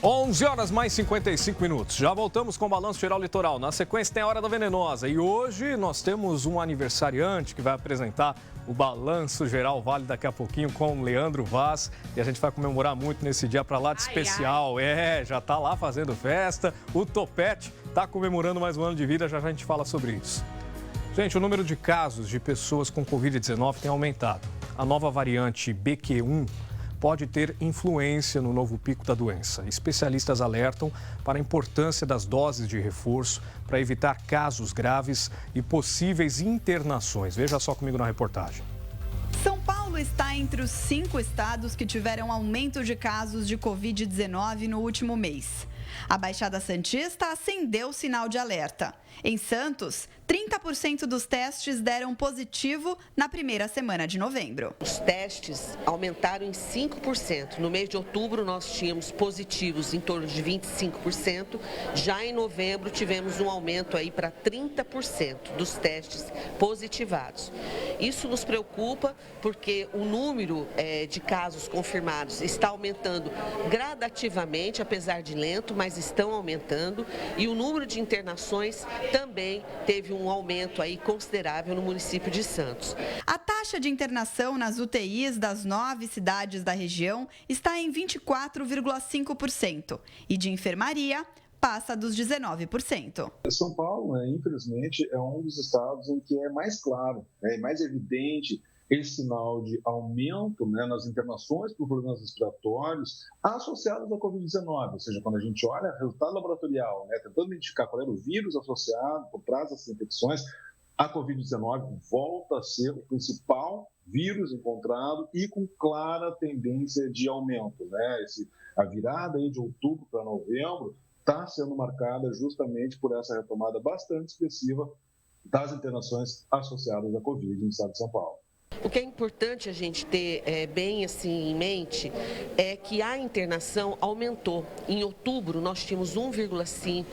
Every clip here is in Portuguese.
11 horas mais 55 minutos. Já voltamos com o Balanço Geral Litoral. Na sequência tem a Hora da Venenosa. E hoje nós temos um aniversariante que vai apresentar o Balanço Geral Vale daqui a pouquinho com o Leandro Vaz. E a gente vai comemorar muito nesse dia para lá de especial. Já tá lá fazendo festa. O Topete tá comemorando mais um ano de vida. Já a gente fala sobre isso. Gente, o número de casos de pessoas com Covid-19 tem aumentado. A nova variante BQ1 pode ter influência no novo pico da doença. Especialistas alertam para a importância das doses de reforço para evitar casos graves e possíveis internações. Veja só comigo na reportagem. São Paulo está entre os 5 estados que tiveram aumento de casos de Covid-19 no último mês. A Baixada Santista acendeu o sinal de alerta. Em Santos, 30% dos testes deram positivo na primeira semana de novembro. Os testes aumentaram em 5%. No mês de outubro, nós tínhamos positivos em torno de 25%. Já em novembro, tivemos um aumento aí para 30% dos testes positivados. Isso nos preocupa porque o número de casos confirmados está aumentando gradativamente, apesar de lento, mas estão aumentando. E o número de internações também teve um aumento aí considerável no município de Santos. A taxa de internação nas UTIs das 9 cidades da região está em 24,5% e de enfermaria passa dos 19%. São Paulo, infelizmente, é um dos estados em que é mais claro, mais evidente esse sinal de aumento nas internações por problemas respiratórios associados à Covid-19, ou seja, quando a gente olha o resultado laboratorial, tentando identificar qual era o vírus associado por trás dessas infecções, a Covid-19 volta a ser o principal vírus encontrado e com clara tendência de aumento. A virada aí de outubro para novembro está sendo marcada justamente por essa retomada bastante expressiva das internações associadas à Covid no estado de São Paulo. O que é importante a gente ter bem assim em mente é que a internação aumentou. Em outubro, nós tínhamos 1,5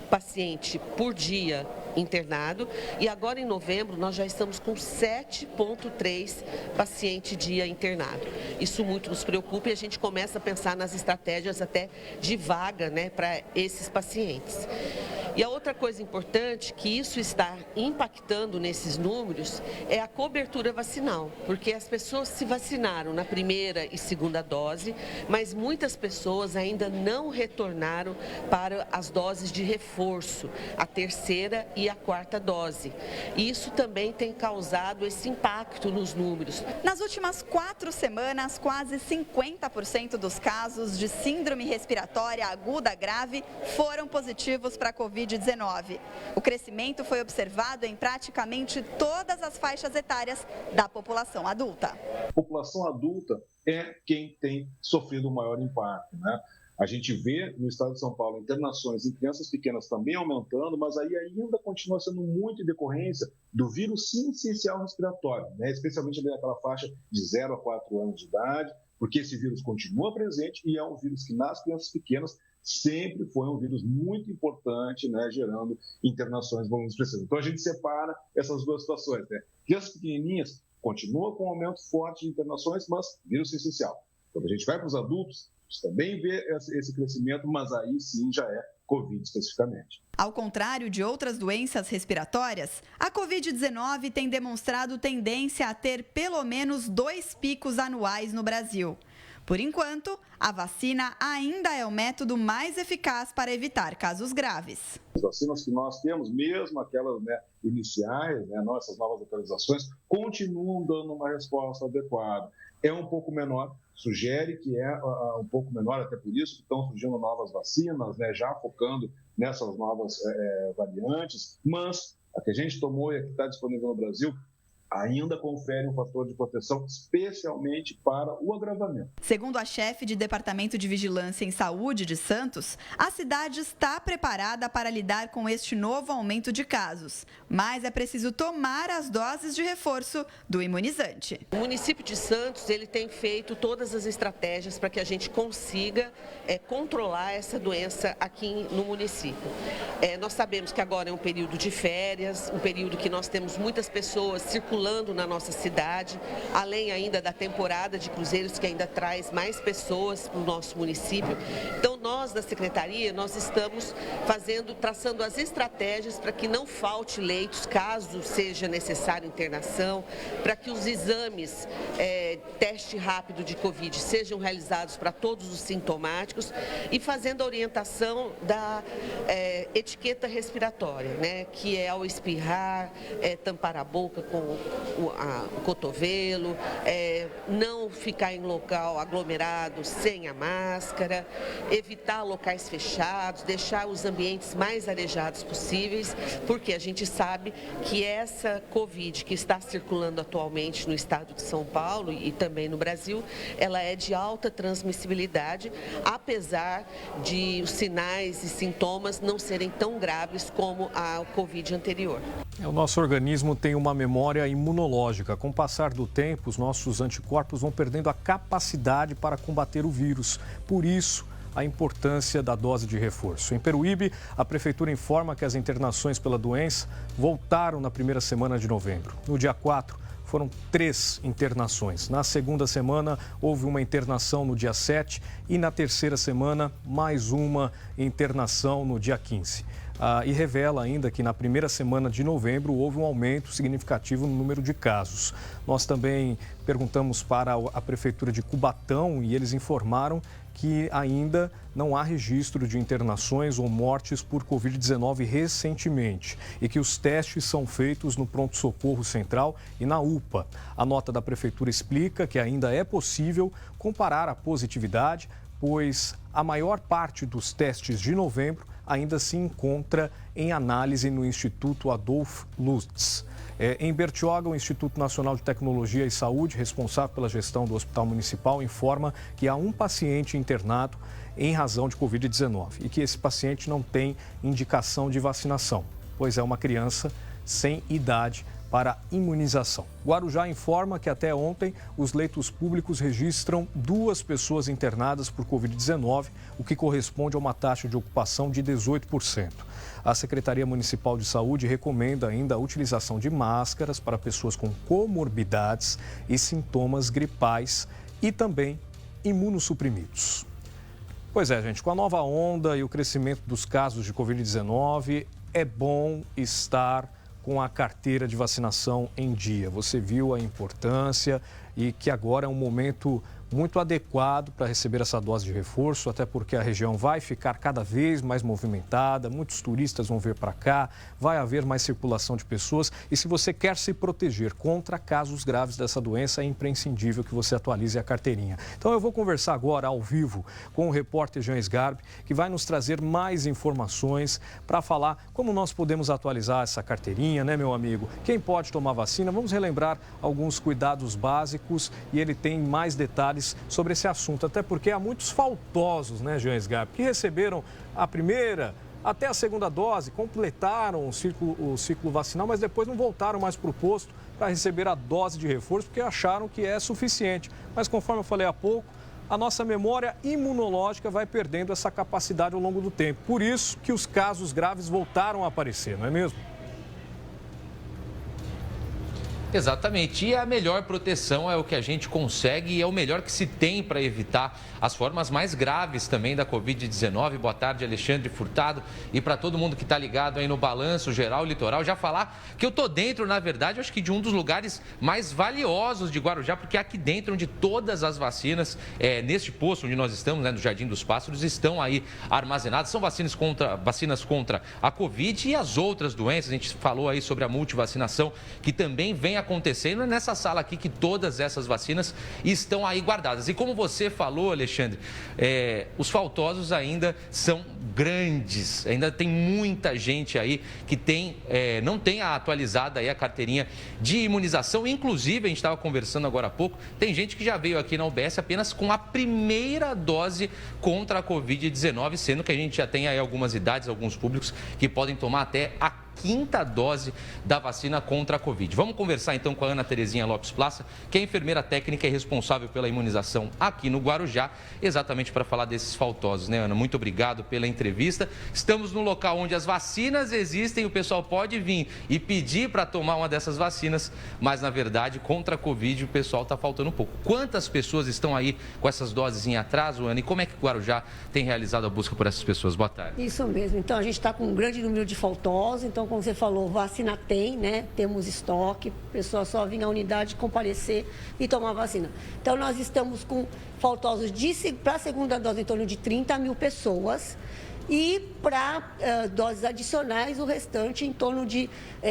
paciente por dia internado e agora em novembro nós já estamos com 7,3 paciente dia internado. Isso muito nos preocupa e a gente começa a pensar nas estratégias até de vaga para esses pacientes. E a outra coisa importante que isso está impactando nesses números é a cobertura vacinal, porque as pessoas se vacinaram na primeira e segunda dose, mas muitas pessoas ainda não retornaram para as doses de reforço, a terceira e a quarta dose. E isso também tem causado esse impacto nos números. Nas últimas 4 semanas, quase 50% dos casos de síndrome respiratória aguda grave foram positivos para a Covid-19. O crescimento foi observado em praticamente todas as faixas etárias da população adulta. A população adulta é quem tem sofrido o maior impacto, A gente vê no estado de São Paulo internações em crianças pequenas também aumentando, mas aí ainda continua sendo muito em decorrência do vírus sincicial respiratório, especialmente naquela faixa de 0 a 4 anos de idade, porque esse vírus continua presente e é um vírus que nas crianças pequenas sempre foi um vírus muito importante, gerando internações volumes expressivos. Então a gente separa essas duas situações. Crianças pequenininhas continuam com um aumento forte de internações, mas vírus sincicial. Quando a gente vai para os adultos, a gente também vê esse crescimento, mas aí sim já é Covid especificamente. Ao contrário de outras doenças respiratórias, a Covid-19 tem demonstrado tendência a ter pelo menos 2 picos anuais no Brasil. Por enquanto, a vacina ainda é o método mais eficaz para evitar casos graves. As vacinas que nós temos, mesmo aquelas iniciais, nossas novas atualizações, continuam dando uma resposta adequada. É um pouco menor, sugere que é um pouco menor, até por isso que estão surgindo novas vacinas, já focando nessas novas variantes, mas a que a gente tomou e a que está disponível no Brasil ainda confere um fator de proteção, especialmente para o agravamento. Segundo a chefe de Departamento de Vigilância em Saúde de Santos, a cidade está preparada para lidar com este novo aumento de casos, mas é preciso tomar as doses de reforço do imunizante. O município de Santos ele tem feito todas as estratégias para que a gente consiga controlar essa doença aqui no município. Nós sabemos que agora é um período de férias, um período que nós temos muitas pessoas circulando na nossa cidade, além ainda da temporada de cruzeiros que ainda traz mais pessoas para o nosso município. Então, nós da Secretaria, nós estamos traçando as estratégias para que não falte leitos, caso seja necessário internação, para que os exames, teste rápido de Covid, sejam realizados para todos os sintomáticos e fazendo a orientação da etiqueta respiratória, né, que é ao espirrar, tampar a boca com o cotovelo, não ficar em local aglomerado sem a máscara, evitar locais fechados, deixar os ambientes mais arejados possíveis, porque a gente sabe que essa Covid que está circulando atualmente no estado de São Paulo e também no Brasil, ela é de alta transmissibilidade, apesar de os sinais e sintomas não serem tão graves como a Covid anterior. O nosso organismo tem uma memória imunológica. Com o passar do tempo, os nossos anticorpos vão perdendo a capacidade para combater o vírus. Por isso, a importância da dose de reforço. Em Peruíbe, a prefeitura informa que as internações pela doença voltaram na primeira semana de novembro. No dia 4, foram 3 internações. Na segunda semana, houve uma internação no dia 7 e na terceira semana, mais uma internação no dia 15. E revela ainda que na primeira semana de novembro houve um aumento significativo no número de casos. Nós também perguntamos para a Prefeitura de Cubatão e eles informaram que ainda não há registro de internações ou mortes por Covid-19 recentemente e que os testes são feitos no Pronto-Socorro Central e na UPA. A nota da Prefeitura explica que ainda é possível comparar a positividade, pois a maior parte dos testes de novembro ainda se encontra em análise no Instituto Adolf Lutz. Em Bertioga, o Instituto Nacional de Tecnologia e Saúde, responsável pela gestão do Hospital Municipal, informa que há um paciente internado em razão de Covid-19 e que esse paciente não tem indicação de vacinação, pois é uma criança sem idade para imunização. Guarujá informa que até ontem os leitos públicos registram 2 pessoas internadas por Covid-19, o que corresponde a uma taxa de ocupação de 18%. A Secretaria Municipal de Saúde recomenda ainda a utilização de máscaras para pessoas com comorbidades e sintomas gripais e também imunossuprimidos. Pois é, gente, com a nova onda e o crescimento dos casos de Covid-19, é bom estar com a carteira de vacinação em dia. Você viu a importância e que agora é um momento muito adequado para receber essa dose de reforço, até porque a região vai ficar cada vez mais movimentada, muitos turistas vão vir para cá, vai haver mais circulação de pessoas e se você quer se proteger contra casos graves dessa doença, é imprescindível que você atualize a carteirinha. Então eu vou conversar agora ao vivo com o repórter Jean Sgarbi, que vai nos trazer mais informações para falar como nós podemos atualizar essa carteirinha, né, meu amigo? Quem pode tomar vacina? Vamos relembrar alguns cuidados básicos e ele tem mais detalhes sobre esse assunto, até porque há muitos faltosos, né, Jean Sgarbi, que receberam a primeira até a segunda dose, completaram o ciclo vacinal, mas depois não voltaram mais para o posto para receber a dose de reforço, porque acharam que é suficiente. Mas conforme eu falei há pouco, a nossa memória imunológica vai perdendo essa capacidade ao longo do tempo. Por isso que os casos graves voltaram a aparecer, não é mesmo? Exatamente, e a melhor proteção é o que a gente consegue e é o melhor que se tem para evitar as formas mais graves também da Covid-19. Boa tarde, Alexandre Furtado, e para todo mundo que está ligado aí no Balanço Geral Litoral, já falar que eu estou dentro, na verdade, acho que de um dos lugares mais valiosos de Guarujá, porque aqui dentro onde todas as vacinas, neste posto onde nós estamos, né, no Jardim dos Pássaros, estão aí armazenadas. São vacinas contra a Covid e as outras doenças. A gente falou aí sobre a multivacinação, que também vem acontecendo nessa sala aqui, que todas essas vacinas estão aí guardadas. E como você falou, Alexandre, os faltosos ainda são grandes, ainda tem muita gente aí que não tem atualizada aí a carteirinha de imunização. Inclusive, a gente estava conversando agora há pouco, tem gente que já veio aqui na UBS apenas com a primeira dose contra a Covid-19, sendo que a gente já tem aí algumas idades, alguns públicos que podem tomar até a quinta dose da vacina contra a Covid. Vamos conversar então com a Ana Terezinha Lopes Plaça, que é enfermeira técnica e responsável pela imunização aqui no Guarujá, exatamente para falar desses faltosos, né, Ana? Muito obrigado pela entrevista. Estamos no local onde as vacinas existem, o pessoal pode vir e pedir para tomar uma dessas vacinas, mas na verdade, contra a Covid, o pessoal está faltando um pouco. Quantas pessoas estão aí com essas doses em atraso, Ana? E como é que o Guarujá tem realizado a busca por essas pessoas? Boa tarde. Isso mesmo. Então, a gente está com um grande número de faltosos. Então, como você falou, vacina tem, né? Temos estoque. A pessoa só vir à unidade, comparecer e tomar vacina. Então, nós estamos com faltosos para a segunda dose em torno de 30 mil pessoas. E para doses adicionais, o restante em torno de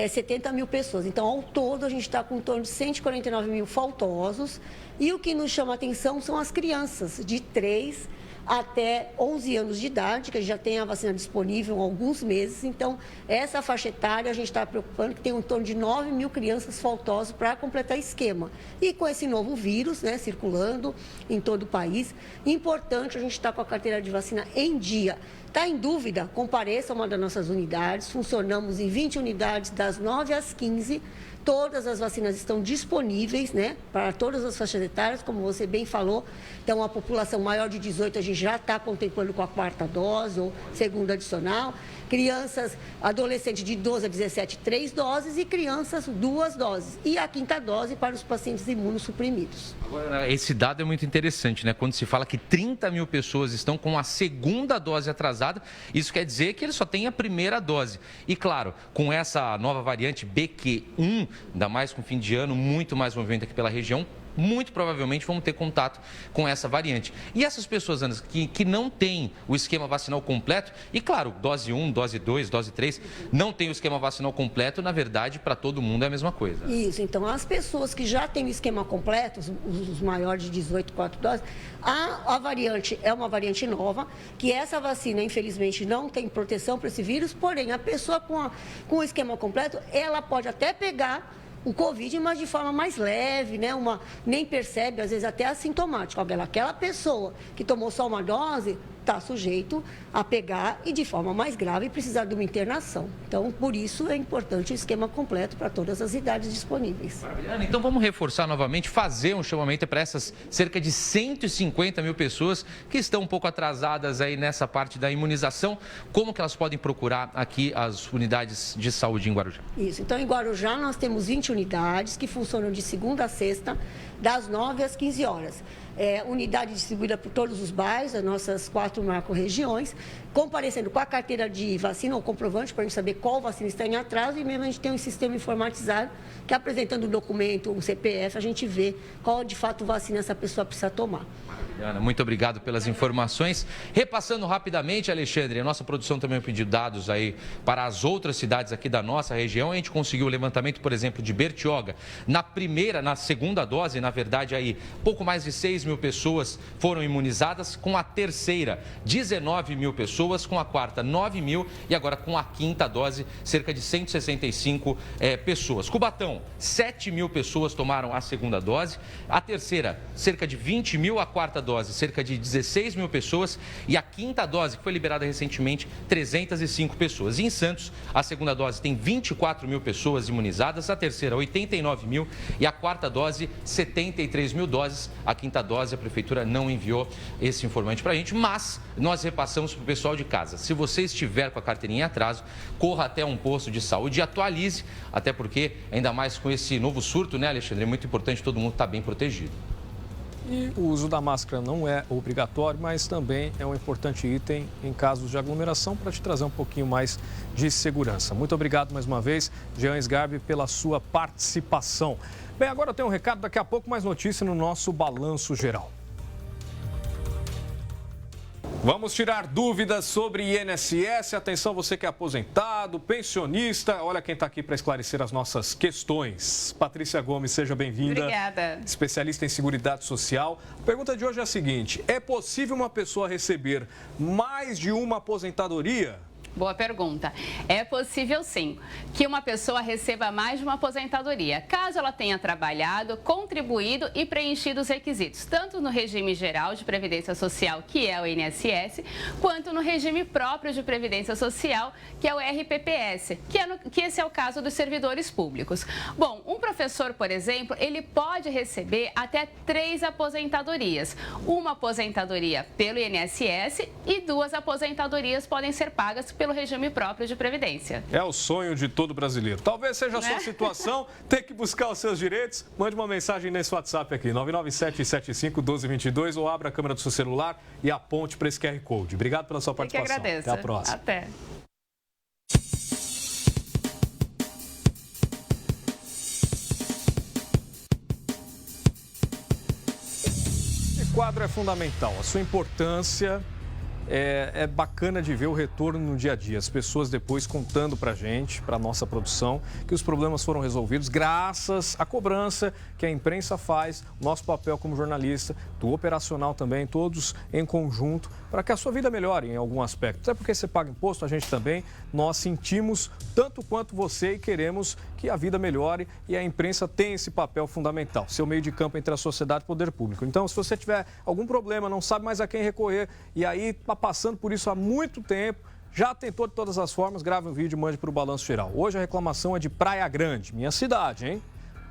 70 mil pessoas. Então, ao todo, a gente está com em torno de 149 mil faltosos. E o que nos chama a atenção são as crianças de 3 até 11 anos de idade, que a gente já tem a vacina disponível há alguns meses. Então, essa faixa etária, a gente está preocupando que tem em torno de 9 mil crianças faltosas para completar esquema. E com esse novo vírus, né, circulando em todo o país, importante a gente estar com a carteira de vacina em dia. Está em dúvida? Compareça a uma das nossas unidades. Funcionamos em 20 unidades das 9 às 15. Todas as vacinas estão disponíveis, né, para todas as faixas etárias, como você bem falou. Então, a população maior de 18, a gente já está contemplando com a quarta dose ou segunda adicional. Crianças, adolescentes de 12 a 17, 3 doses e crianças, 2 doses. E a quinta dose para os pacientes imunossuprimidos. Agora, esse dado é muito interessante, né? Quando se fala que 30 mil pessoas estão com a segunda dose atrasada, isso quer dizer que eles só têm a primeira dose. E, claro, com essa nova variante BQ1, ainda mais com fim de ano, muito mais movimento aqui pela região, muito provavelmente vão ter contato com essa variante. E essas pessoas, Ana, que não têm o esquema vacinal completo, e claro, dose 1, dose 2, dose 3, não tem o esquema vacinal completo, na verdade, para todo mundo é a mesma coisa. Isso, então as pessoas que já têm o esquema completo, os maiores de 18, 4 doses, a variante é uma variante nova, que essa vacina, infelizmente, não tem proteção para esse vírus, porém, a pessoa com o esquema completo, ela pode até pegar o Covid, mas de forma mais leve, né? Nem percebe, às vezes até assintomático. Aquela pessoa que tomou só uma dose está sujeito a pegar e de forma mais grave precisar de uma internação. Então, por isso é importante o esquema completo para todas as idades disponíveis. Maravilha. Então, vamos reforçar novamente, fazer um chamamento para essas cerca de 150 mil pessoas que estão um pouco atrasadas aí nessa parte da imunização. Como que elas podem procurar aqui as unidades de saúde em Guarujá? Isso. Então, em Guarujá, nós temos 20 unidades que funcionam de segunda a sexta, das 9 às 15 horas. Unidade distribuída por todos os bairros, as nossas 4 macro-regiões, comparecendo com a carteira de vacina ou comprovante para a gente saber qual vacina está em atraso e mesmo a gente tem um sistema informatizado que apresentando o documento, um CPF, a gente vê qual de fato vacina essa pessoa precisa tomar. Ana, muito obrigado pelas informações. Repassando rapidamente, Alexandre, a nossa produção também pediu dados aí para as outras cidades aqui da nossa região. A gente conseguiu o levantamento, por exemplo, de Bertioga. Na segunda dose, na verdade, aí pouco mais de 6 mil pessoas foram imunizadas. Com a terceira, 19 mil pessoas. Com a quarta, 9 mil. E agora com a quinta dose, cerca de 165 pessoas. Cubatão, 7 mil pessoas tomaram a segunda dose. A terceira, cerca de 20 mil. A quarta dose, cerca de 16 mil pessoas, e a quinta dose, que foi liberada recentemente, 305 pessoas. E em Santos, a segunda dose tem 24 mil pessoas imunizadas, a terceira, 89 mil, e a quarta dose, 73 mil doses. A quinta dose, a prefeitura não enviou esse informante para a gente, mas nós repassamos para o pessoal de casa. Se você estiver com a carteirinha em atraso, corra até um posto de saúde e atualize, até porque, ainda mais com esse novo surto, né, Alexandre, é muito importante todo mundo estar bem protegido. E o uso da máscara não é obrigatório, mas também é um importante item em casos de aglomeração para te trazer um pouquinho mais de segurança. Muito obrigado mais uma vez, Jean Sgarbi, pela sua participação. Bem, agora eu tenho um recado, daqui a pouco mais notícia no nosso Balanço Geral. Vamos tirar dúvidas sobre INSS. Atenção, você que é aposentado, pensionista. Olha quem está aqui para esclarecer as nossas questões. Patrícia Gomes, seja bem-vinda. Obrigada. Especialista em Seguridade Social. A pergunta de hoje é a seguinte: é possível uma pessoa receber mais de uma aposentadoria? Boa pergunta. É possível sim que uma pessoa receba mais de uma aposentadoria, caso ela tenha trabalhado, contribuído e preenchido os requisitos, tanto no regime geral de previdência social, que é o INSS, quanto no regime próprio de previdência social, que é o RPPS, que esse é o caso dos servidores públicos. Bom, um professor, por exemplo, ele pode receber até 3 aposentadorias. Uma aposentadoria pelo INSS e 2 aposentadorias podem ser pagas pelo regime próprio de previdência. É o sonho de todo brasileiro. Talvez seja a sua situação, ter que buscar os seus direitos. Mande uma mensagem nesse WhatsApp aqui, 99775-1222, ou abra a câmera do seu celular e aponte para esse QR Code. Obrigado pela sua participação. Eu que agradeço. Até a próxima. Até. Esse quadro é fundamental. A sua importância é bacana de ver o retorno no dia a dia. As pessoas depois contando para a gente, para a nossa produção, que os problemas foram resolvidos graças à cobrança que a imprensa faz, nosso papel como jornalista, do operacional também, todos em conjunto, para que a sua vida melhore em algum aspecto. Até porque você paga imposto, a gente também, nós sentimos tanto quanto você e queremos que a vida melhore, e a imprensa tem esse papel fundamental, ser o meio de campo entre a sociedade e o poder público. Então, se você tiver algum problema, não sabe mais a quem recorrer, e aí está passando por isso há muito tempo, já tentou de todas as formas, grave um vídeo e mande para o Balanço Geral. Hoje a reclamação é de Praia Grande, minha cidade, hein?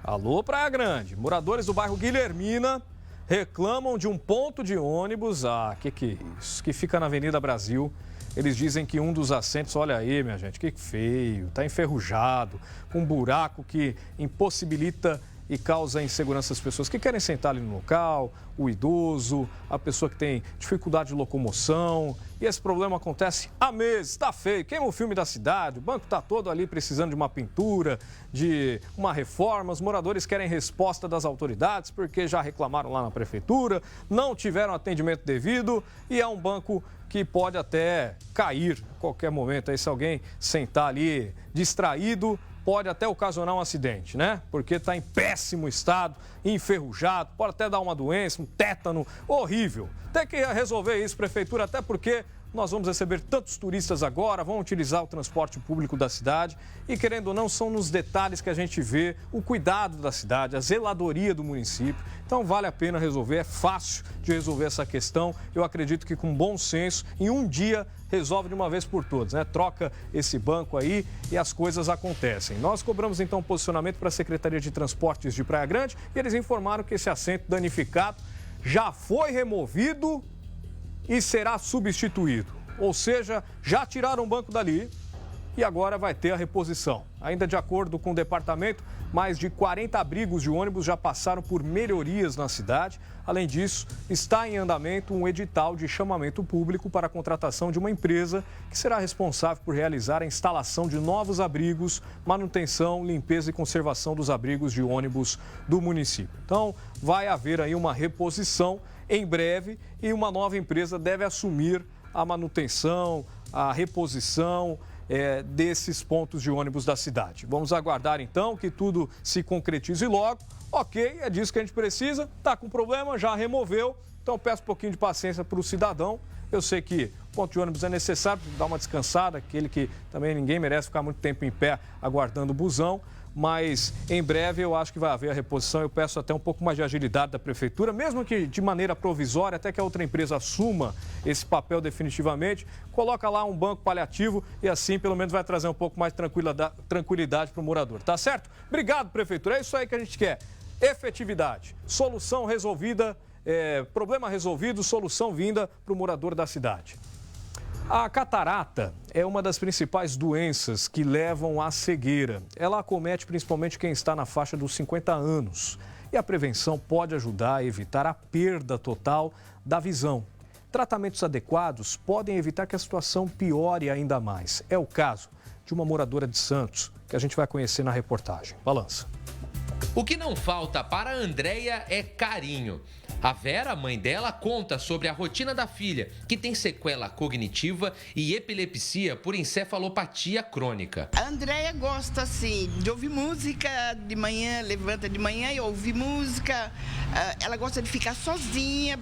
Alô, Praia Grande. Moradores do bairro Guilhermina reclamam de um ponto de ônibus, que é isso, que fica na Avenida Brasil. Eles dizem que um dos assentos, olha aí, minha gente, que feio, está enferrujado, com um buraco que impossibilita e causa insegurança às pessoas que querem sentar ali no local, o idoso, a pessoa que tem dificuldade de locomoção. E esse problema acontece há meses, está feio, queima o filme da cidade, o banco está todo ali precisando de uma pintura, de uma reforma. Os moradores querem resposta das autoridades porque já reclamaram lá na prefeitura, não tiveram atendimento devido e é um banco que pode até cair a qualquer momento. Aí se alguém sentar ali distraído, pode até ocasionar um acidente, né? Porque está em péssimo estado, enferrujado, pode até dar uma doença, um tétano, horrível. Tem que resolver isso, prefeitura, até porque nós vamos receber tantos turistas agora, vão utilizar o transporte público da cidade e, querendo ou não, são nos detalhes que a gente vê o cuidado da cidade, a zeladoria do município. Então, vale a pena resolver, é fácil de resolver essa questão. Eu acredito que com bom senso, em um dia, resolve de uma vez por todas, né? Troca esse banco aí e as coisas acontecem. Nós cobramos, então, posicionamento para a Secretaria de Transportes de Praia Grande e eles informaram que esse assento danificado já foi removido e será substituído. Ou seja, já tiraram o banco dali e agora vai ter a reposição. Ainda de acordo com o departamento, mais de 40 abrigos de ônibus já passaram por melhorias na cidade. Além disso, está em andamento um edital de chamamento público para a contratação de uma empresa que será responsável por realizar a instalação de novos abrigos, manutenção, limpeza e conservação dos abrigos de ônibus do município. Então, vai haver aí uma reposição em breve e uma nova empresa deve assumir a manutenção, a reposição desses pontos de ônibus da cidade. Vamos aguardar então que tudo se concretize logo. Ok, é disso que a gente precisa, está com problema, já removeu, então peço um pouquinho de paciência para o cidadão. Eu sei que o ponto de ônibus é necessário para dar uma descansada, aquele que também ninguém merece ficar muito tempo em pé aguardando o busão. Mas em breve eu acho que vai haver a reposição. Eu peço até um pouco mais de agilidade da prefeitura, mesmo que de maneira provisória, até que a outra empresa assuma esse papel definitivamente. Coloca lá um banco paliativo e assim pelo menos vai trazer um pouco mais de tranquilidade para o morador. Tá certo? Obrigado, prefeitura. É isso aí que a gente quer. Efetividade. Solução resolvida, problema resolvido, solução vinda para o morador da cidade. A catarata é uma das principais doenças que levam à cegueira. Ela acomete principalmente quem está na faixa dos 50 anos. E a prevenção pode ajudar a evitar a perda total da visão. Tratamentos adequados podem evitar que a situação piore ainda mais. É o caso de uma moradora de Santos, que a gente vai conhecer na reportagem. Balança. O que não falta para a Andréia é carinho. A Vera, mãe dela, conta sobre a rotina da filha, que tem sequela cognitiva e epilepsia por encefalopatia crônica. A Andréia gosta, assim, de ouvir música de manhã, levanta de manhã e ouve música. Ela gosta de ficar sozinha,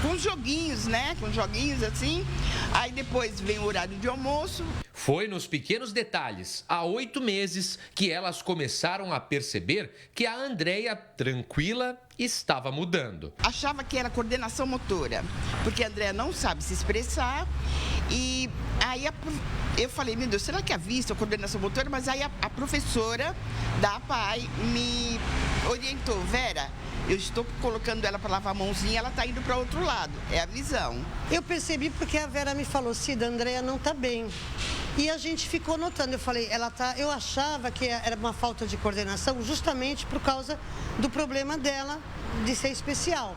com joguinhos, né? Com joguinhos assim. Aí depois vem o horário de almoço. Foi nos pequenos detalhes, há 8 meses, que elas começaram a perceber que a Andréia, tranquila, estava mudando. Achava que era coordenação motora, porque a Andréia não sabe se expressar. E aí eu falei, meu Deus, será que é a vista, a coordenação motora? Mas aí a professora da APAE me orientou, Vera, eu estou colocando ela para lavar a mãozinha, ela está indo para outro lado, é a visão. Eu percebi porque a Vera me falou, Cida, a Andréia não está bem. E a gente ficou notando, eu falei, eu achava que era uma falta de coordenação justamente por causa do problema dela de ser especial.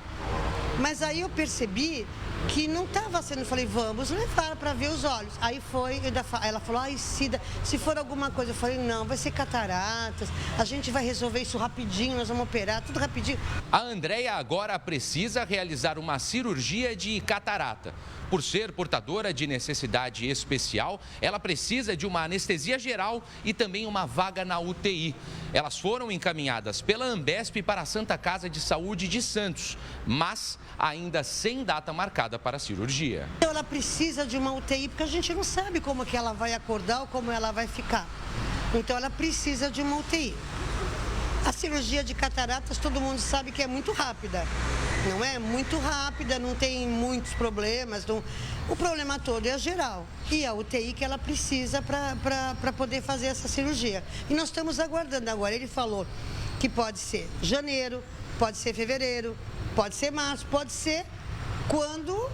Mas aí eu percebi que não estava sendo, eu falei, vamos levar para ver os olhos. Aí foi, ela falou, ai Cida, se for alguma coisa, eu falei, não, vai ser cataratas, a gente vai resolver isso rapidinho, nós vamos operar, tudo rapidinho. A Andréia agora precisa realizar uma cirurgia de catarata. Por ser portadora de necessidade especial, ela precisa de uma anestesia geral e também uma vaga na UTI. Elas foram encaminhadas pela Ambesp para a Santa Casa de Saúde de Santos, mas ainda sem data marcada para a cirurgia. Ela precisa de uma UTI porque a gente não sabe como que ela vai acordar ou como ela vai ficar. Então ela precisa de uma UTI. A cirurgia de cataratas, todo mundo sabe que é muito rápida, não é? Muito rápida, não tem muitos problemas. O problema todo é a geral e a UTI que ela precisa para poder fazer essa cirurgia. E nós estamos aguardando agora. Ele falou que pode ser janeiro, pode ser fevereiro, pode ser março, pode ser quando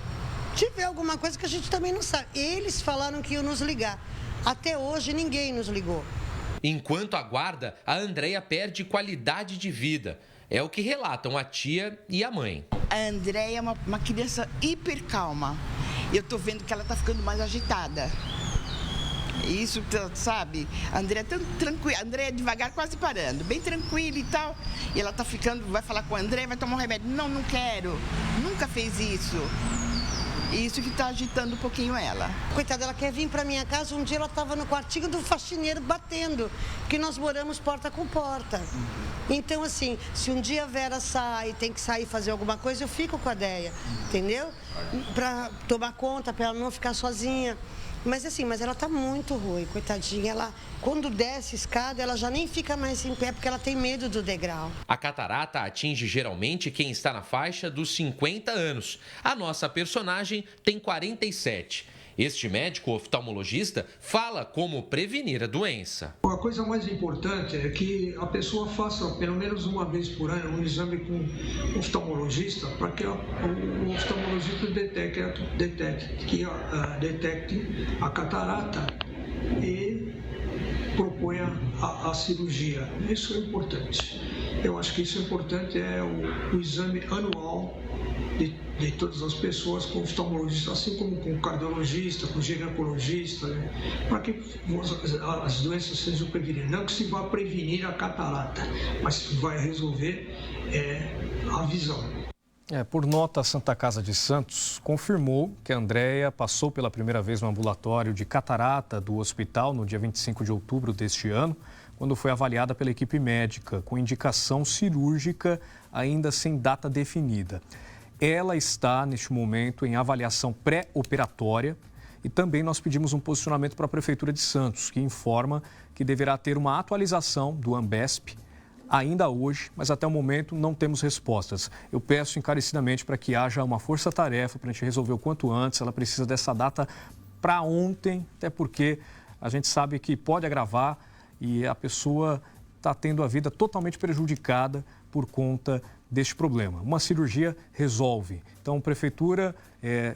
tiver alguma coisa que a gente também não sabe. Eles falaram que iam nos ligar. Até hoje ninguém nos ligou. Enquanto aguarda, a Andréia perde qualidade de vida. É o que relatam a tia e a mãe. A Andréia é uma criança hiper calma. Eu tô vendo que ela tá ficando mais agitada. Isso, sabe? A Andréia é tão tranquila. A Andréia é devagar, quase parando. Bem tranquila e tal. E ela tá ficando, vai falar com a Andréia, vai tomar um remédio. Não, não quero. Nunca fez isso. Isso que está agitando um pouquinho ela. Coitada, ela quer vir para minha casa. Um dia ela estava no quartinho do faxineiro batendo, porque nós moramos porta com porta. Então, assim, se um dia a Vera sai, tem que sair fazer alguma coisa, eu fico com a Déia, entendeu? Para tomar conta, para ela não ficar sozinha. Mas assim, ela tá muito ruim, coitadinha. Ela, quando desce a escada, ela já nem fica mais em pé, porque ela tem medo do degrau. A catarata atinge geralmente quem está na faixa dos 50 anos. A nossa personagem tem 47. Este médico oftalmologista fala como prevenir a doença. A coisa mais importante é que a pessoa faça pelo menos uma vez por ano um exame com um oftalmologista para que o oftalmologista detecte a catarata e proponha a cirurgia. Isso é importante. Eu acho que isso é importante, é o exame anual de todas as pessoas com oftalmologista, assim como com cardiologista, com ginecologista, né? Para que as doenças sejam prevenidas. Não que se vá prevenir a catarata, mas vai resolver a visão. Por nota, a Santa Casa de Santos confirmou que a Andréia passou pela primeira vez no ambulatório de catarata do hospital no dia 25 de outubro deste ano, quando foi avaliada pela equipe médica com indicação cirúrgica ainda sem data definida. Ela está, neste momento, em avaliação pré-operatória e também nós pedimos um posicionamento para a Prefeitura de Santos, que informa que deverá ter uma atualização do Ambesp ainda hoje, mas até o momento não temos respostas. Eu peço encarecidamente para que haja uma força-tarefa para a gente resolver o quanto antes. Ela precisa dessa data para ontem, até porque a gente sabe que pode agravar e a pessoa está tendo a vida totalmente prejudicada por conta deste problema. Uma cirurgia resolve. Então, Prefeitura,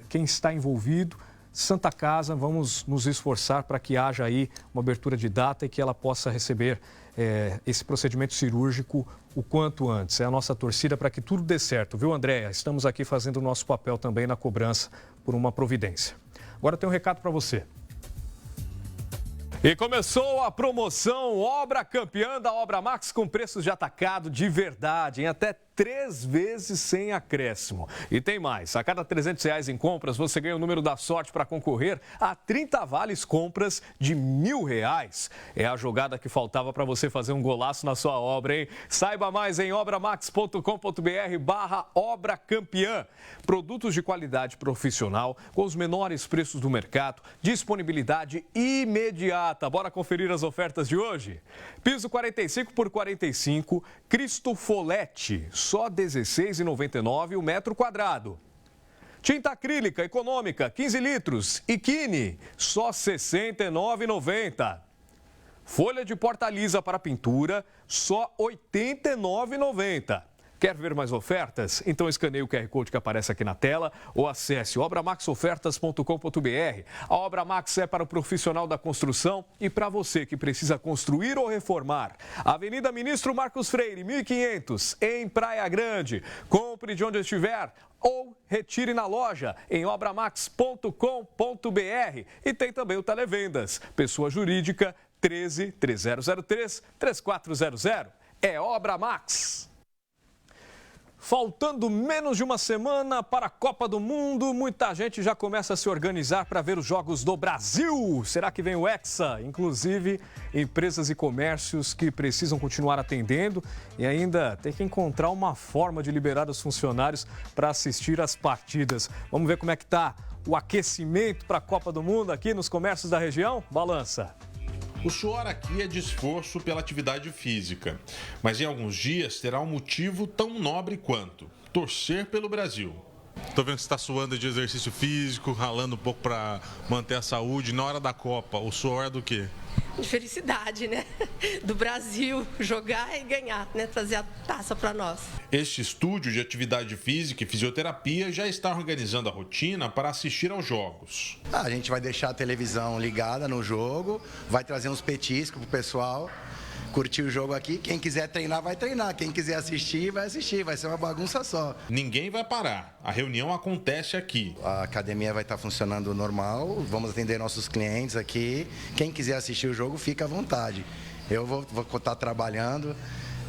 quem está envolvido, Santa Casa, vamos nos esforçar para que haja aí uma abertura de data e que ela possa receber esse procedimento cirúrgico o quanto antes. É a nossa torcida para que tudo dê certo, viu, Andréia? Estamos aqui fazendo o nosso papel também na cobrança por uma providência. Agora tem um recado para você. E começou a promoção Obra Campeã da Obra Max com preços de atacado de verdade, em até 3 vezes sem acréscimo. E tem mais, a cada R$300 em compras, você ganha o número da sorte para concorrer a 30 vales compras de R$1.000. É a jogada que faltava para você fazer um golaço na sua obra, hein? Saiba mais em obramax.com.br/obra campeã. Produtos de qualidade profissional com os menores preços do mercado, disponibilidade imediata. Bora conferir as ofertas de hoje? Piso 45 por 45, Cristofoletti, só R$16,99 o metro quadrado. Tinta acrílica econômica, 15 litros, Ikine, só R$69,90. Folha de porta-lisa para pintura, só R$89,90. Quer ver mais ofertas? Então escaneie o QR Code que aparece aqui na tela ou acesse obramaxofertas.com.br. A Obra Max é para o profissional da construção e para você que precisa construir ou reformar. Avenida Ministro Marcos Freire, 1500, em Praia Grande. Compre de onde estiver ou retire na loja em obramax.com.br. E tem também o Televendas, pessoa jurídica 13-3003-3400. É Obra Max. Faltando menos de uma semana para a Copa do Mundo, muita gente já começa a se organizar para ver os Jogos do Brasil. Será que vem o Hexa? Inclusive, empresas e comércios que precisam continuar atendendo e ainda tem que encontrar uma forma de liberar os funcionários para assistir às partidas. Vamos ver como é que está o aquecimento para a Copa do Mundo aqui nos comércios da região? Balança. O suor aqui é de esforço pela atividade física, mas em alguns dias terá um motivo tão nobre quanto torcer pelo Brasil. Tô vendo que você está suando de exercício físico, ralando um pouco para manter a saúde. Na hora da Copa, o suor é do quê? De felicidade, né? Do Brasil jogar e ganhar, né? Trazer a taça para nós. Este estúdio de atividade física e fisioterapia já está organizando a rotina para assistir aos jogos. A gente vai deixar a televisão ligada no jogo, vai trazer uns petiscos pro pessoal curtir o jogo aqui. Quem quiser treinar, vai treinar. Quem quiser assistir, vai assistir. Vai ser uma bagunça só. Ninguém vai parar. A reunião acontece aqui. A academia vai estar funcionando normal. Vamos atender nossos clientes aqui. Quem quiser assistir o jogo, fica à vontade. Eu vou estar trabalhando.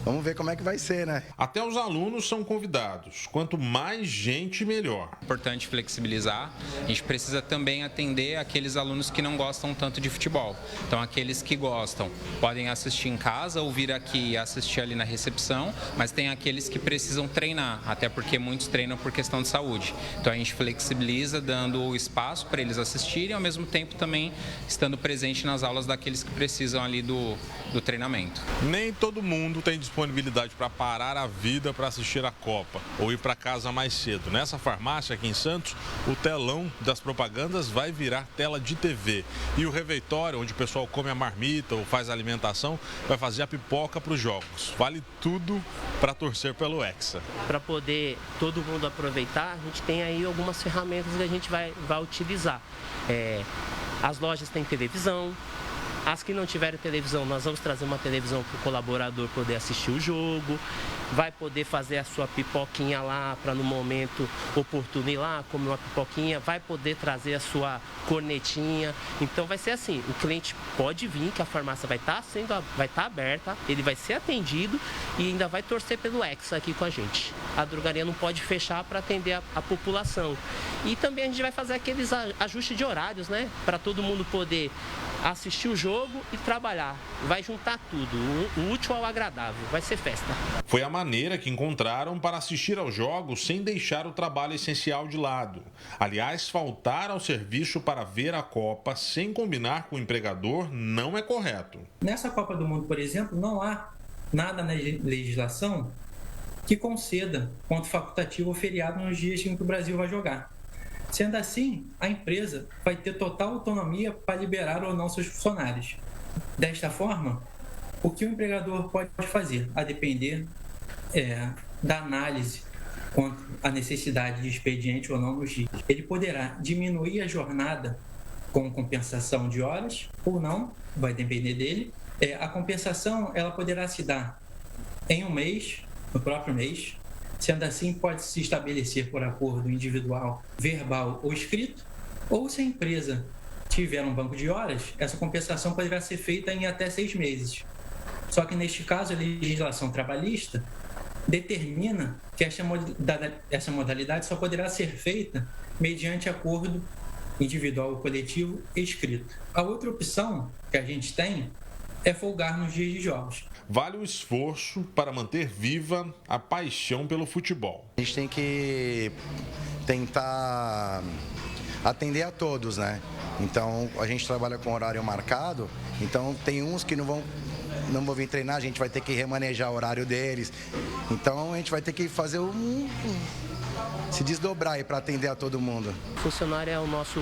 Vamos ver como é que vai ser, né? Até os alunos são convidados. Quanto mais gente, melhor. É importante flexibilizar. A gente precisa também atender aqueles alunos que não gostam tanto de futebol. Então, aqueles que gostam podem assistir em casa ou vir aqui e assistir ali na recepção, mas tem aqueles que precisam treinar, até porque muitos treinam por questão de saúde. Então, a gente flexibiliza, dando o espaço para eles assistirem, ao mesmo tempo também estando presente nas aulas daqueles que precisam ali do treinamento. Nem todo mundo tem disponibilidade para parar a vida para assistir a Copa ou ir para casa mais cedo. Nessa farmácia aqui em Santos, o telão das propagandas vai virar tela de TV. E o refeitório, onde o pessoal come a marmita ou faz a alimentação, vai fazer a pipoca para os jogos. Vale tudo para torcer pelo Hexa. Para poder todo mundo aproveitar, a gente tem aí algumas ferramentas que a gente vai utilizar. As lojas têm televisão. As que não tiverem televisão, nós vamos trazer uma televisão para o colaborador poder assistir o jogo, vai poder fazer a sua pipoquinha lá para no momento oportuno ir lá, comer uma pipoquinha, vai poder trazer a sua cornetinha. Então vai ser assim, o cliente pode vir, que a farmácia vai estar aberta, ele vai ser atendido e ainda vai torcer pelo Hexa aqui com a gente. A drogaria não pode fechar para atender a população. E também a gente vai fazer aqueles ajustes de horários, né? Para todo mundo poder assistir o jogo e trabalhar. Vai juntar tudo, o útil ao agradável, vai ser festa. Foi a maneira que encontraram para assistir aos jogos sem deixar o trabalho essencial de lado. Aliás, faltar ao serviço para ver a Copa sem combinar com o empregador não é correto. Nessa Copa do Mundo, por exemplo, não há nada na legislação que conceda ponto facultativo ou feriado nos dias em que o Brasil vai jogar. Sendo assim, a empresa vai ter total autonomia para liberar ou não seus funcionários. Desta forma, o que o empregador pode fazer, a depender da análise quanto à necessidade de expediente ou não nos dias. Ele poderá diminuir a jornada com compensação de horas ou não, vai depender dele. A compensação ela poderá se dar em um mês, no próprio mês. Sendo assim, pode-se estabelecer por acordo individual, verbal ou escrito, ou se a empresa tiver um banco de horas, essa compensação poderá ser feita em até 6 meses. Só que neste caso, a legislação trabalhista determina que essa modalidade só poderá ser feita mediante acordo individual ou coletivo escrito. A outra opção que a gente tem é folgar nos dias de jogos. Vale o esforço para manter viva a paixão pelo futebol. A gente tem que tentar atender a todos, né? Então, a gente trabalha com horário marcado, então tem uns que não vão vir treinar, a gente vai ter que remanejar o horário deles. Então, a gente vai ter que fazer se desdobrar aí para atender a todo mundo. O funcionário é o nosso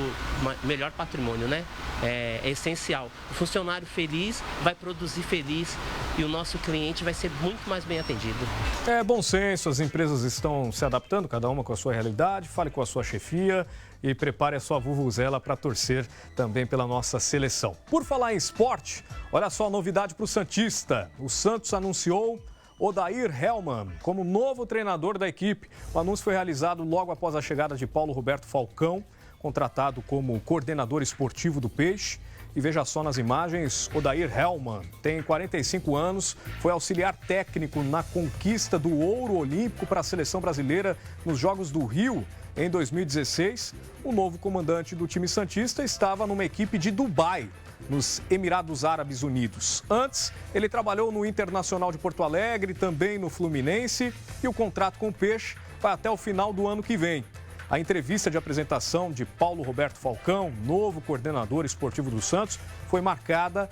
melhor patrimônio, né? É essencial. O funcionário feliz vai produzir feliz e o nosso cliente vai ser muito mais bem atendido. É bom senso, as empresas estão se adaptando, cada uma com a sua realidade. Fale com a sua chefia e prepare a sua vuvuzela para torcer também pela nossa seleção. Por falar em esporte, olha só a novidade para o Santista. O Santos anunciou Odair Hellmann como novo treinador da equipe. O anúncio foi realizado logo após a chegada de Paulo Roberto Falcão, contratado como coordenador esportivo do Peixe. E veja só nas imagens, Odair Hellmann tem 45 anos, foi auxiliar técnico na conquista do ouro olímpico para a seleção brasileira nos Jogos do Rio em 2016. O novo comandante do time santista estava numa equipe de Dubai, nos Emirados Árabes Unidos. Antes, ele trabalhou no Internacional de Porto Alegre, também no Fluminense, e o contrato com o Peixe vai até o final do ano que vem. A entrevista de apresentação de Paulo Roberto Falcão, novo coordenador esportivo do Santos, foi marcada,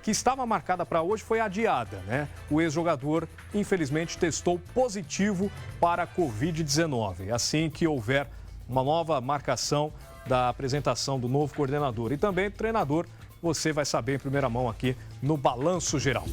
que estava marcada para hoje, foi adiada, né? O ex-jogador, infelizmente, testou positivo para a Covid-19. Assim que houver uma nova marcação da apresentação do novo coordenador e também do treinador, você vai saber em primeira mão aqui no Balanço Geral.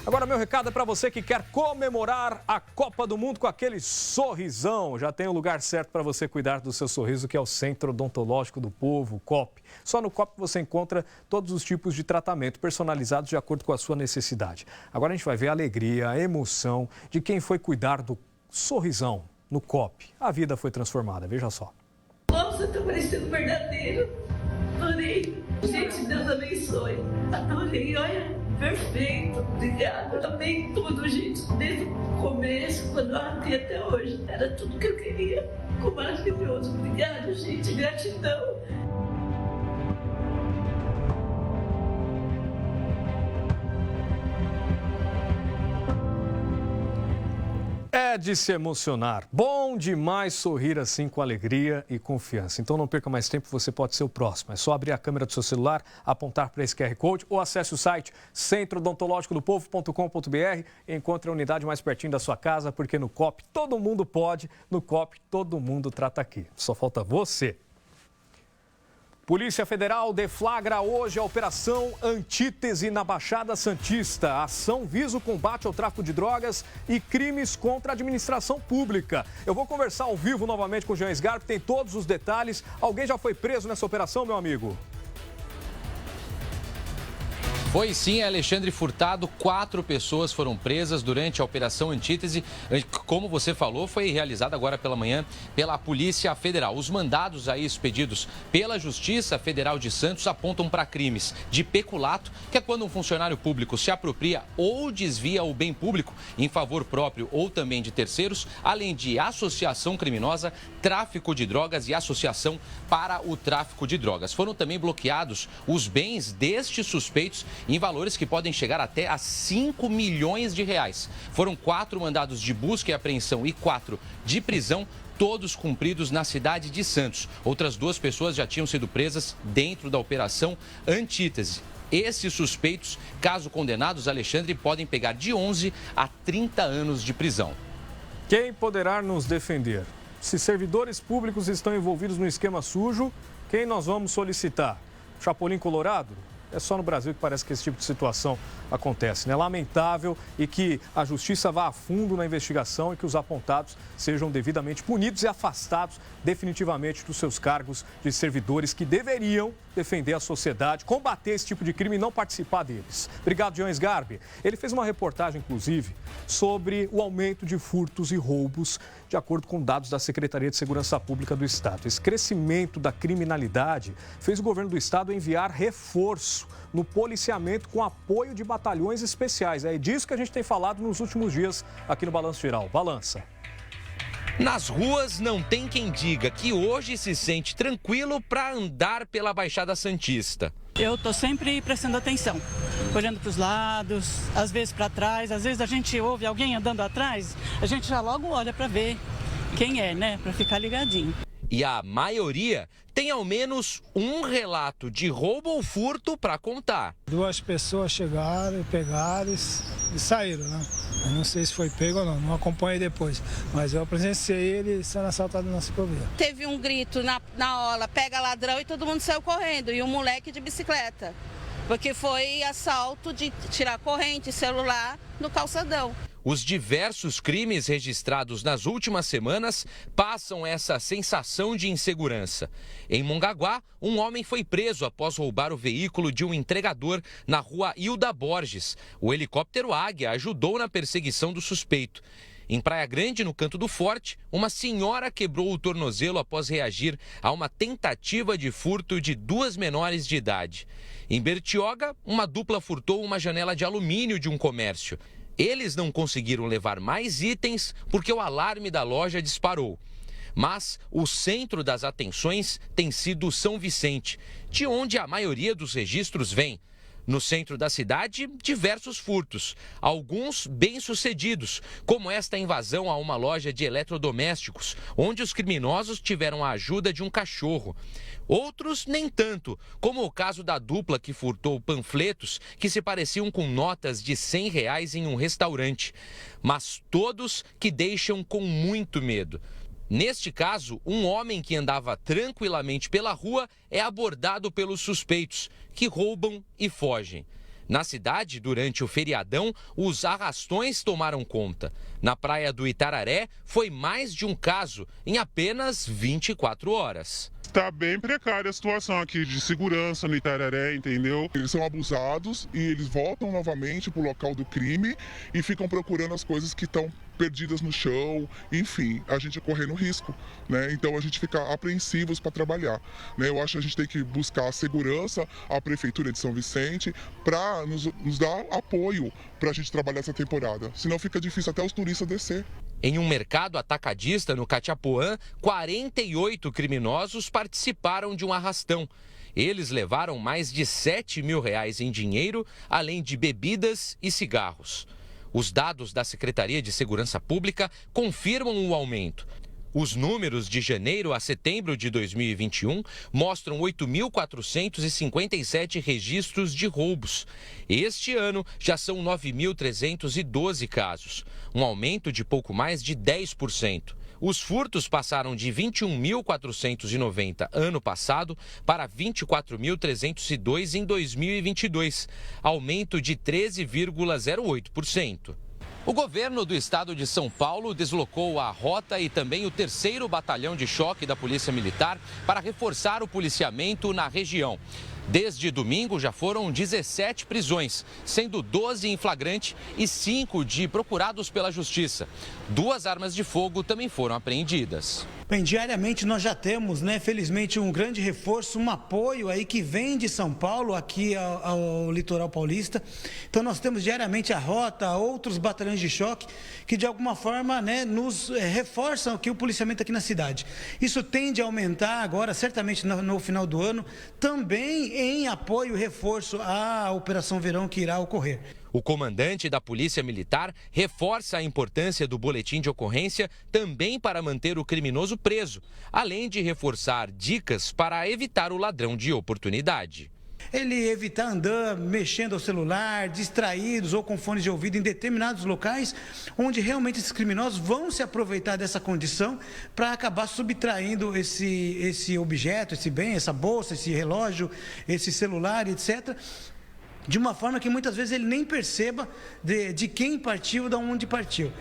Agora, meu recado é para você que quer comemorar a Copa do Mundo com aquele sorrisão. Já tem o lugar certo para você cuidar do seu sorriso, que é o Centro Odontológico do Povo, o COP. Só no COP você encontra todos os tipos de tratamento personalizados de acordo com a sua necessidade. Agora a gente vai ver a alegria, a emoção de quem foi cuidar do sorrisão no COP. A vida foi transformada, veja só. Nossa, tá parecendo verdadeiro. Adorei. Gente, Deus abençoe. Adorei, olha, perfeito. Obrigada. Amei tudo, gente. Desde o começo, quando eu arranquei até hoje. Era tudo que eu queria. Ficou maravilhoso. Obrigada, gente. Gratidão. É de se emocionar. Bom demais sorrir assim com alegria e confiança. Então não perca mais tempo, você pode ser o próximo. É só abrir a câmera do seu celular, apontar para esse QR Code ou acesse o site centroodontologicodopovo.com.br e encontre a unidade mais pertinho da sua casa, porque no COP todo mundo pode, no COP todo mundo trata aqui. Só falta você. Polícia Federal deflagra hoje a Operação Antítese na Baixada Santista. A ação visa o combate ao tráfico de drogas e crimes contra a administração pública. Eu vou conversar ao vivo novamente com o Jean Sgarbi, tem todos os detalhes. Alguém já foi preso nessa operação, meu amigo? Foi sim, Alexandre Furtado. 4 pessoas foram presas durante a Operação Antítese. Como você falou, foi realizada agora pela manhã pela Polícia Federal. Os mandados aí expedidos pela Justiça Federal de Santos apontam para crimes de peculato, que é quando um funcionário público se apropria ou desvia o bem público em favor próprio ou também de terceiros, além de associação criminosa, tráfico de drogas e associação para o tráfico de drogas. Foram também bloqueados os bens destes suspeitos em valores que podem chegar até a 5 milhões de reais. Foram 4 mandados de busca e apreensão e 4 de prisão, todos cumpridos na cidade de Santos. Outras 2 pessoas já tinham sido presas dentro da Operação Antítese. Esses suspeitos, caso condenados, Alexandre, podem pegar de 11 a 30 anos de prisão. Quem poderá nos defender? Se servidores públicos estão envolvidos no esquema sujo, quem nós vamos solicitar? Chapolin Colorado? É só no Brasil que parece que esse tipo de situação acontece, né? Lamentável, e que a justiça vá a fundo na investigação e que os apontados sejam devidamente punidos e afastados definitivamente dos seus cargos de servidores que deveriam defender a sociedade, combater esse tipo de crime e não participar deles. Obrigado, Jean Sgarbi. Ele fez uma reportagem, inclusive, sobre o aumento de furtos e roubos, de acordo com dados da Secretaria de Segurança Pública do Estado. Esse crescimento da criminalidade fez o governo do Estado enviar reforços reforço no policiamento com apoio de batalhões especiais. É disso que a gente tem falado nos últimos dias aqui no Balanço Geral. Balança. Nas ruas não tem quem diga que hoje se sente tranquilo para andar pela Baixada Santista. Eu estou sempre prestando atenção, olhando para os lados, às vezes para trás, às vezes a gente ouve alguém andando atrás, a gente já logo olha para ver quem é, né, para ficar ligadinho. E a maioria tem ao menos um relato de roubo ou furto para contar. 2 pessoas chegaram, pegaram e saíram, né? Eu não sei se foi pego ou não acompanhei depois. Mas eu presenciei ele sendo assaltado na ciclovia. Teve um grito na orla, pega ladrão, e todo mundo saiu correndo. E um moleque de bicicleta. Porque foi assalto de tirar corrente, celular no calçadão. Os diversos crimes registrados nas últimas semanas passam essa sensação de insegurança. Em Mongaguá, um homem foi preso após roubar o veículo de um entregador na rua Hilda Borges. O helicóptero Águia ajudou na perseguição do suspeito. Em Praia Grande, no Canto do Forte, uma senhora quebrou o tornozelo após reagir a uma tentativa de furto de 2 menores de idade. Em Bertioga, uma dupla furtou uma janela de alumínio de um comércio. Eles não conseguiram levar mais itens porque o alarme da loja disparou. Mas o centro das atenções tem sido São Vicente, de onde a maioria dos registros vem. No centro da cidade, diversos furtos, alguns bem-sucedidos, como esta invasão a uma loja de eletrodomésticos, onde os criminosos tiveram a ajuda de um cachorro. Outros nem tanto, como o caso da dupla que furtou panfletos que se pareciam com notas de R$100 em um restaurante. Mas todos que deixam com muito medo. Neste caso, um homem que andava tranquilamente pela rua é abordado pelos suspeitos, que roubam e fogem. Na cidade, durante o feriadão, os arrastões tomaram conta. Na praia do Itararé, foi mais de um caso em apenas 24 horas. Está bem precária a situação aqui de segurança no Itararé, entendeu? Eles são abusados e eles voltam novamente para o local do crime e ficam procurando as coisas que estão perdidas no chão, enfim, a gente correndo risco, né? Então a gente fica apreensivos para trabalhar, né? Eu acho que a gente tem que buscar a segurança, a Prefeitura de São Vicente, para nos dar apoio para a gente trabalhar essa temporada, senão fica difícil até os turistas descer. Em um mercado atacadista no Catiapuã, 48 criminosos participaram de um arrastão. Eles levaram mais de R$7 mil em dinheiro, além de bebidas e cigarros. Os dados da Secretaria de Segurança Pública confirmam o aumento. Os números de janeiro a setembro de 2021 mostram 8.457 registros de roubos. Este ano já são 9.312 casos, um aumento de pouco mais de 10%. Os furtos passaram de 21.490 ano passado para 24.302 em 2022, aumento de 13,08%. O governo do estado de São Paulo deslocou a Rota e também o 3º Batalhão de Choque da Polícia Militar para reforçar o policiamento na região. Desde domingo já foram 17 prisões, sendo 12 em flagrante e 5 de procurados pela Justiça. 2 armas de fogo também foram apreendidas. Bem, diariamente nós já temos, né, felizmente, um grande reforço, um apoio aí que vem de São Paulo aqui ao litoral paulista. Então nós temos diariamente a Rota, outros batalhões de choque que de alguma forma, né, nos reforçam aqui o policiamento aqui na cidade. Isso tende a aumentar agora, certamente no final do ano, também em apoio e reforço à Operação Verão que irá ocorrer. O comandante da Polícia Militar reforça a importância do boletim de ocorrência também para manter o criminoso preso, além de reforçar dicas para evitar o ladrão de oportunidade. Ele evitar andar mexendo ao celular, distraídos ou com fones de ouvido em determinados locais, onde realmente esses criminosos vão se aproveitar dessa condição para acabar subtraindo esse objeto, esse bem, essa bolsa, esse relógio, esse celular, etc., de uma forma que muitas vezes ele nem perceba de quem partiu, de onde partiu.